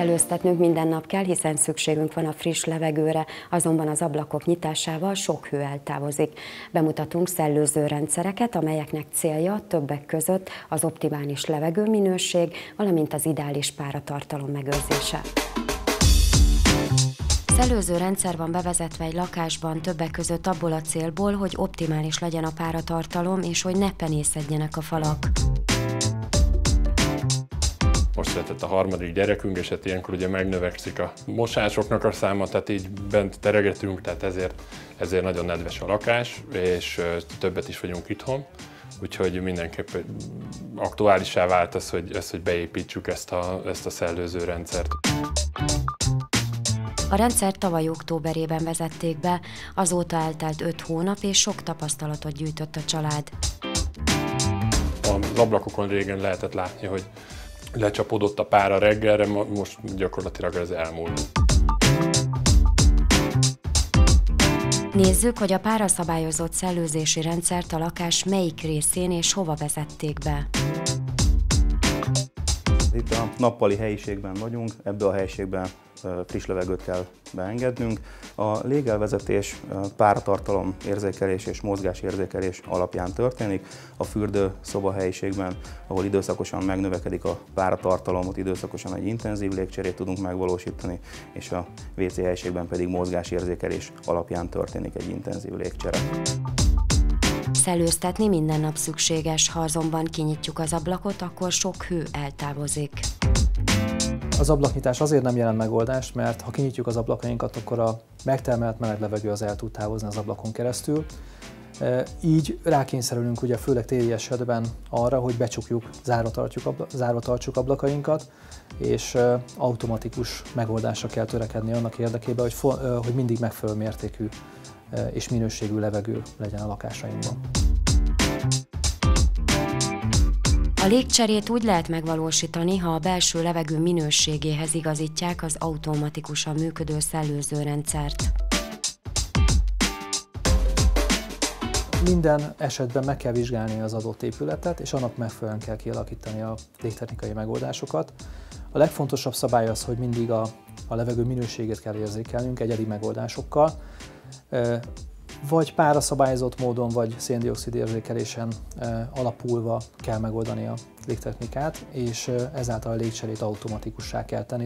Szellőztetnünk minden nap kell, hiszen szükségünk van a friss levegőre, azonban az ablakok nyitásával sok hő eltávozik. Bemutatunk szellőző rendszereket, amelyeknek célja többek között az optimális levegőminőség, valamint az ideális páratartalom megőrzése. Szellőző rendszer van bevezetve egy lakásban többek között abból a célból, hogy optimális legyen a páratartalom és hogy ne penészedjenek a falak. Most született a harmadik gyerekünk, és hát ilyenkor ugye megnövekszik a mosásoknak a száma, tehát így bent teregetünk, tehát ezért nagyon nedves a lakás, és többet is vagyunk itthon. Úgyhogy mindenképp aktuálissá vált az, hogy beépítsük ezt a szellőző rendszert. A rendszert tavaly októberében vezették be, azóta eltelt 5 hónap, és sok tapasztalatot gyűjtött a család. Az ablakokon régen lehetett látni, hogy lecsapódott a pára reggelre, most gyakorlatilag ez elmúlt. Nézzük, hogy a páraszabályozott szellőzési rendszert a lakás melyik részén és hova vezették be. Itt a nappali helyiségben vagyunk, ebbe a helyiségben friss levegőt kell beengednünk. A légelvezetés páratartalom érzékelés és mozgásérzékelés alapján történik. A fürdőszoba helyiségben, ahol időszakosan megnövekedik a páratartalom, ott időszakosan egy intenzív légcserét tudunk megvalósítani, és a WC helyiségben pedig mozgásérzékelés alapján történik egy intenzív légcsere. Szellőztetni minden nap szükséges, ha azonban kinyitjuk az ablakot, akkor sok hő eltávozik. Az ablaknyitás azért nem jelent megoldást, mert ha kinyitjuk az ablakainkat, akkor a megtermelt meleg levegő az el tud távozni az ablakon keresztül. Így rákényszerülünk ugye főleg téli esetben arra, hogy becsukjuk, zárva tartsuk ablakainkat, és automatikus megoldásra kell törekedni annak érdekében, hogy mindig megfelelő mértékű és minőségű levegő legyen a lakásainkban. A légcserét úgy lehet megvalósítani, ha a belső levegő minőségéhez igazítják az automatikusan működő szellőző rendszert. Minden esetben meg kell vizsgálni az adott épületet, és annak megfelelően kell kialakítani a légtechnikai megoldásokat. A legfontosabb szabály az, hogy mindig a levegő minőségét kell érzékelnünk egyedi megoldásokkal. Vagy páraszabályozott módon, vagy szén-dioxid érzékelésen alapulva kell megoldani a légtechnikát, és ezáltal a légcserét automatikussá kell tenni.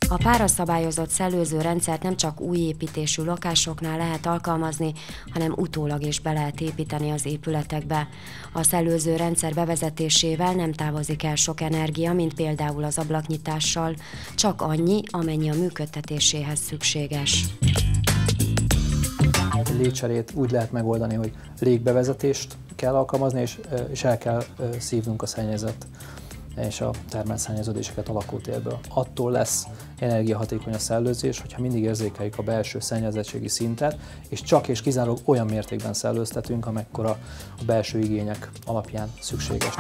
A páraszabályozott szellőző rendszert nem csak új építésű lakásoknál lehet alkalmazni, hanem utólag is be lehet építeni az épületekbe. A szellőző rendszer bevezetésével nem távozik el sok energia, mint például az ablaknyitással, csak annyi, amennyi a működtetéséhez szükséges. A légcserét úgy lehet megoldani, hogy légbevezetést kell alkalmazni, és el kell szívnunk a szennyezett és a termelt szennyeződéseket a lakótérből. Attól lesz energiahatékony a szellőzés, hogyha mindig érzékeljük a belső szennyezettségi szintet, és csak és kizárólag olyan mértékben szellőztetünk, amekkora a belső igények alapján szükséges.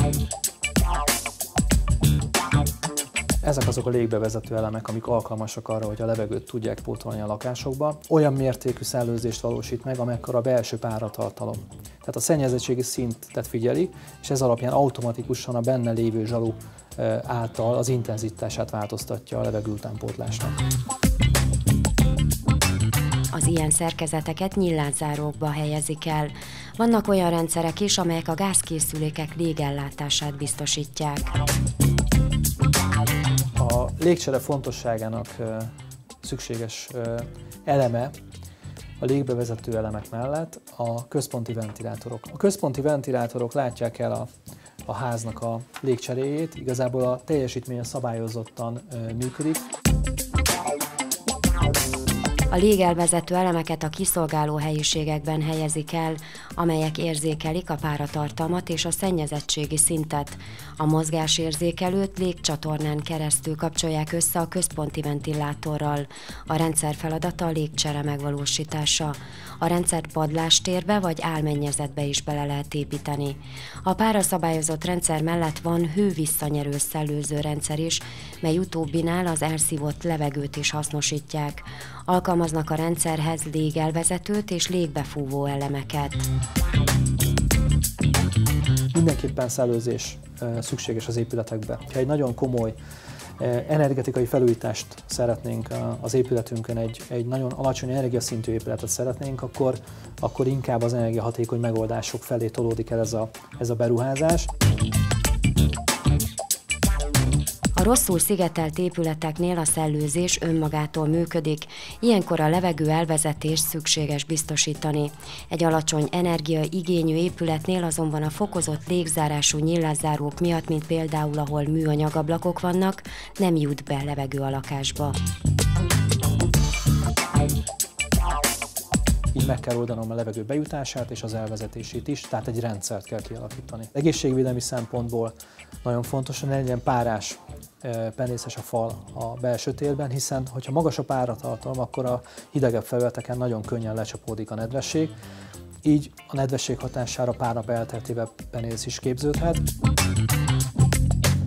Ezek azok a légbevezető elemek, amik alkalmasak arra, hogy a levegőt tudják pótolni a lakásokba. Olyan mértékű szellőzést valósít meg, amekkora a belső páratartalom. Tehát a szennyezettségi szintet figyeli, és ez alapján automatikusan a benne lévő zsalu által az intenzitását változtatja a levegő utánpótlásnak. Az ilyen szerkezeteket nyílászárókba helyezik el. Vannak olyan rendszerek is, amelyek a gázkészülékek légellátását biztosítják. A légcsere fontosságának szükséges eleme a légbevezető elemek mellett a központi ventilátorok. A központi ventilátorok látják el a háznak a légcseréjét, igazából a teljesítménye szabályozottan működik. A légelvezető elemeket a kiszolgáló helyiségekben helyezik el, amelyek érzékelik a páratartalmat és a szennyezettségi szintet. A mozgásérzékelőt légcsatornán keresztül kapcsolják össze a központi ventilátorral. A rendszer feladata a légcsere megvalósítása. A rendszert padlástérbe vagy álmennyezetbe is bele lehet építeni. A páraszabályozott rendszer mellett van hővisszanyerő szellőző rendszer is, mely utóbbinál az elszívott levegőt is hasznosítják. Alkalmaznak a rendszerhez légelvezetőt és légbefúvó elemeket. Mindenképpen szellőzés szükséges az épületekbe. Ha egy nagyon komoly Energetikai felújítást szeretnénk az épületünkön, egy nagyon alacsony energiaszintű épületet szeretnénk, akkor inkább az energiahatékony megoldások felé tolódik el ez a beruházás. A rosszul szigetelt épületeknél a szellőzés önmagától működik, ilyenkor a levegő elvezetést szükséges biztosítani. Egy alacsony energiaigényű épületnél azonban a fokozott légzárású nyílászárók miatt, mint például ahol műanyagablakok vannak, nem jut be levegő a lakásba. Így meg kell oldanom a levegő bejutását és az elvezetését is, tehát egy rendszert kell kialakítani. Egészségvédelmi szempontból nagyon fontos, hogy ne legyen párás, penészes a fal a belső térben, hiszen hogyha magas a páratartalom, akkor a hidegebb felületeken nagyon könnyen lecsapódik a nedvesség, így a nedvesség hatására pár nap elteltével penész is képződhet.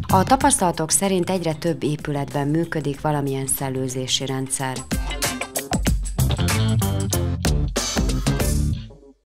A tapasztalatok szerint egyre több épületben működik valamilyen szellőzési rendszer.